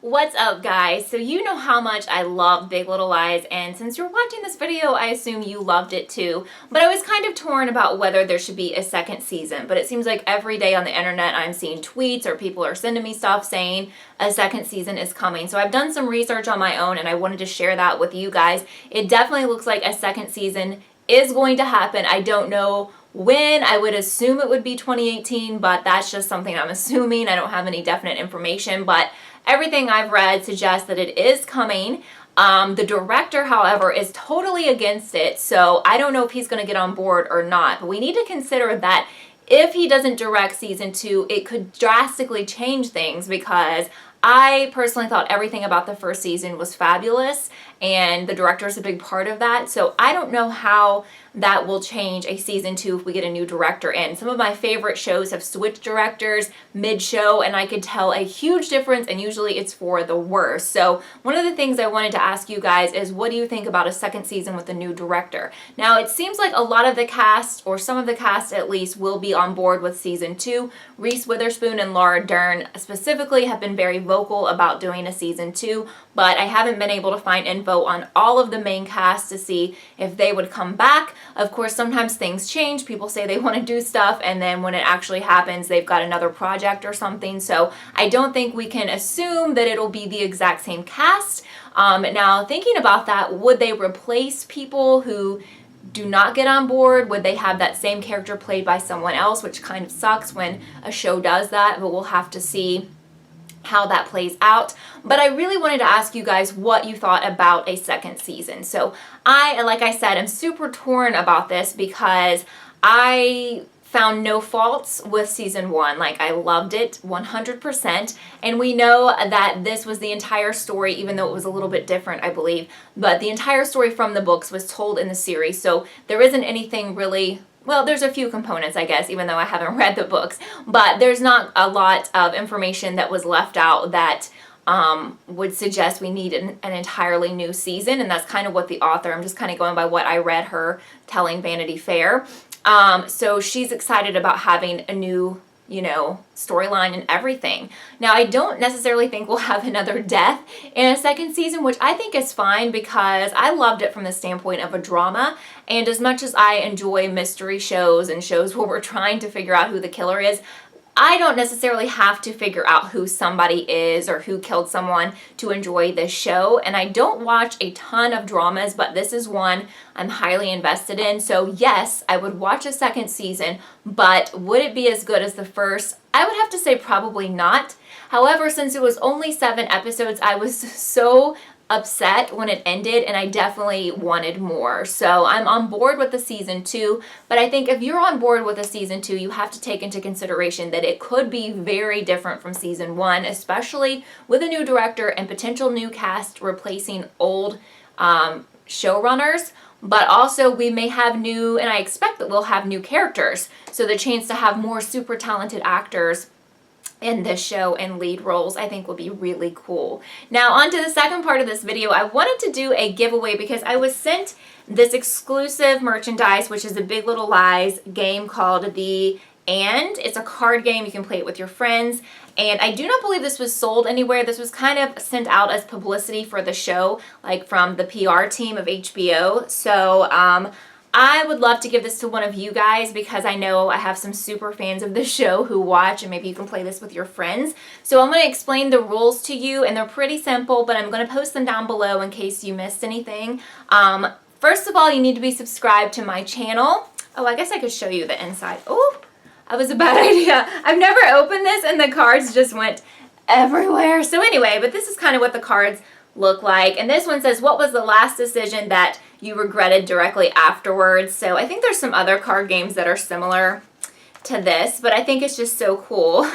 What's up, guys? So you know how much I love Big Little Lies, and since you're watching this video, I assume you loved it too. But I was kind of torn about whether there should be a second season, but it seems like every day on the internet I'm seeing tweets or people are sending me stuff saying a second season is coming. So I've done some research on my own and I wanted to share that with you guys. It definitely looks like a second season is going to happen. I don't know when. I would assume it would be 2018, but that's just something I'm assuming. I don't have any definite information, but everything I've read suggests that it is coming. The director, however, is totally against it, so I don't know if he's going to get on board or not, but we need to consider that if he doesn't direct season 2, it could drastically change things, because I personally thought everything about the first season was fabulous, and the director is a big part of that, so I don't know how that will change a season 2 if we get a new director in. Some of my favorite shows have switched directors mid-show, and I could tell a huge difference, and usually it's for the worse. So one of the things I wanted to ask you guys is, what do you think about a second season with a new director? Now, it seems like a lot of the cast, or some of the cast at least, will be on board with season 2. Reese Witherspoon and Laura Dern specifically have been very vocal about doing a season 2, but I haven't been able to find info on all of the main cast to see if they would come back. Of course, sometimes things change. People say they want to do stuff, and then when it actually happens, they've got another project or something. So I don't think we can assume that it'll be the exact same cast. Now, thinking about that, would they replace people who do not get on board? Would they have that same character played by someone else, which kind of sucks when a show does that, but we'll have to see how that plays out. But I really wanted to ask you guys what you thought about a second season. So like I said, I'm super torn about this because I found no faults with season 1. Like, I loved it 100%, and we know that this was the entire story, even though it was a little bit different, I believe, but the entire story from the books was told in the series, so there isn't anything really. Well, there's a few components, I guess, even though I haven't read the books, but there's not a lot of information that was left out that would suggest we need an entirely new season, and that's kind of what the author, I'm just kind of going by what I read her telling Vanity Fair. So she's excited about having a new, storyline and everything. Now, I don't necessarily think we'll have another death in a second season, which I think is fine because I loved it from the standpoint of a drama. And as much as I enjoy mystery shows and shows where we're trying to figure out who the killer is, I don't necessarily have to figure out who somebody is or who killed someone to enjoy this show. And I don't watch a ton of dramas, but this is one I'm highly invested in. So yes, I would watch a second season, but would it be as good as the first? I would have to say probably not. However, since it was only 7 episodes, I was so upset when it ended, and I definitely wanted more. So I'm on board with the season 2, but I think if you're on board with a season 2, you have to take into consideration that it could be very different from season 1, especially with a new director and potential new cast replacing old showrunners. But also we may have new, and I expect that we'll have new characters, so the chance to have more super talented actors in this show and lead roles, I think, will be really cool. Now, on to the second part of this video. I wanted to do a giveaway because I was sent this exclusive merchandise, which is a Big Little Lies game called the And. It's a card game. You can play it with your friends. And I do not believe this was sold anywhere. This was kind of sent out as publicity for the show, like from the PR team of HBO. So, I would love to give this to one of you guys because I know I have some super fans of this show who watch, and maybe you can play this with your friends. So I'm going to explain the rules to you, and they're pretty simple, but I'm going to post them down below in case you missed anything. First of all, you need to be subscribed to my channel. Oh, I guess I could show you the inside. Oh, that was a bad idea. I've never opened this, and the cards just went everywhere. So anyway, but this is kind of what the cards look like. And this one says, what was the last decision that you regretted directly afterwards? So I think there's some other card games that are similar to this, but I think it's just so cool.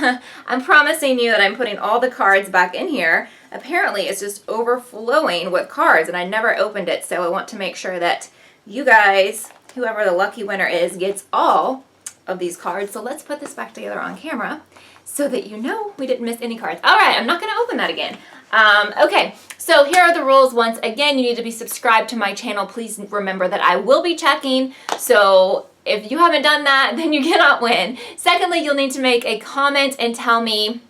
I'm promising you that I'm putting all the cards back in here. Apparently it's just overflowing with cards, and I never opened it, so I want to make sure that you guys, whoever the lucky winner is, gets all of these cards. So let's put this back together on camera so that you know we didn't miss any cards. All right, I'm not going to open that again. Okay, so here are the rules. Once again, you need to be subscribed to my channel. Please remember that I will be checking, so if you haven't done that, then you cannot win. Secondly, you'll need to make a comment and tell me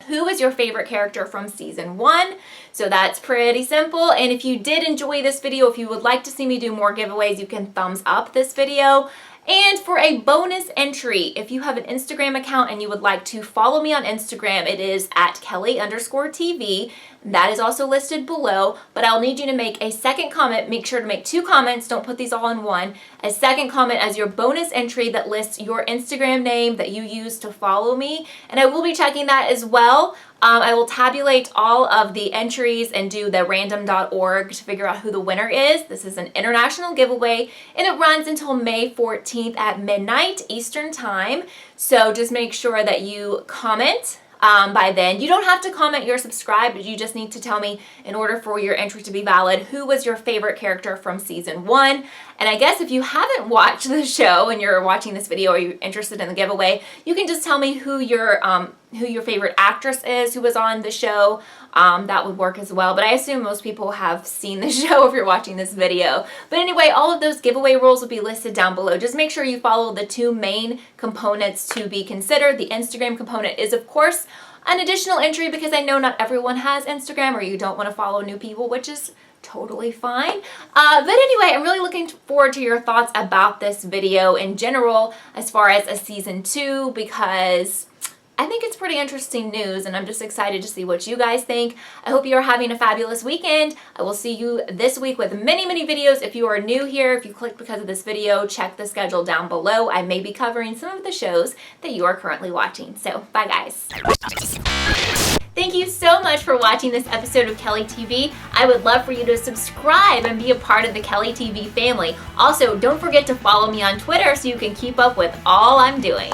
who is your favorite character from season 1? So that's pretty simple. And if you did enjoy this video, if you would like to see me do more giveaways, you can thumbs up this video. And for a bonus entry, if you have an Instagram account and you would like to follow me on Instagram, it is at Kelly_TV. That is also listed below, but I'll need you to make a second comment. Make sure to make 2 comments. Don't put these all in one. A second comment as your bonus entry that lists your Instagram name that you use to follow me. And I will be checking that as well. I will tabulate all of the entries and do the random.org to figure out who the winner is. This is an international giveaway and it runs until May 14th at midnight Eastern time. So just make sure that you comment by then. You don't have to comment you're subscribed, but you just need to tell me, in order for your entry to be valid, who was your favorite character from season 1. And I guess if you haven't watched the show and you're watching this video or you're interested in the giveaway, you can just tell me who your favorite actress is who was on the show. That would work as well, but I assume most people have seen the show if you're watching this video. But anyway, all of those giveaway rules will be listed down below. Just make sure you follow the 2 main components to be considered. The Instagram component is, of course, an additional entry because I know not everyone has Instagram or you don't want to follow new people, which is totally fine. But anyway, I'm really looking forward to your thoughts about this video in general as far as a season 2, because I think it's pretty interesting news and I'm just excited to see what you guys think. I hope you are having a fabulous weekend. I will see you this week with many, many videos. If you are new here, if you clicked because of this video, check the schedule down below. I may be covering some of the shows that you are currently watching. So bye guys. Thank you so much for watching this episode of KELLIETV. I would love for you to subscribe and be a part of the KELLIETV family. Also, don't forget to follow me on Twitter so you can keep up with all I'm doing.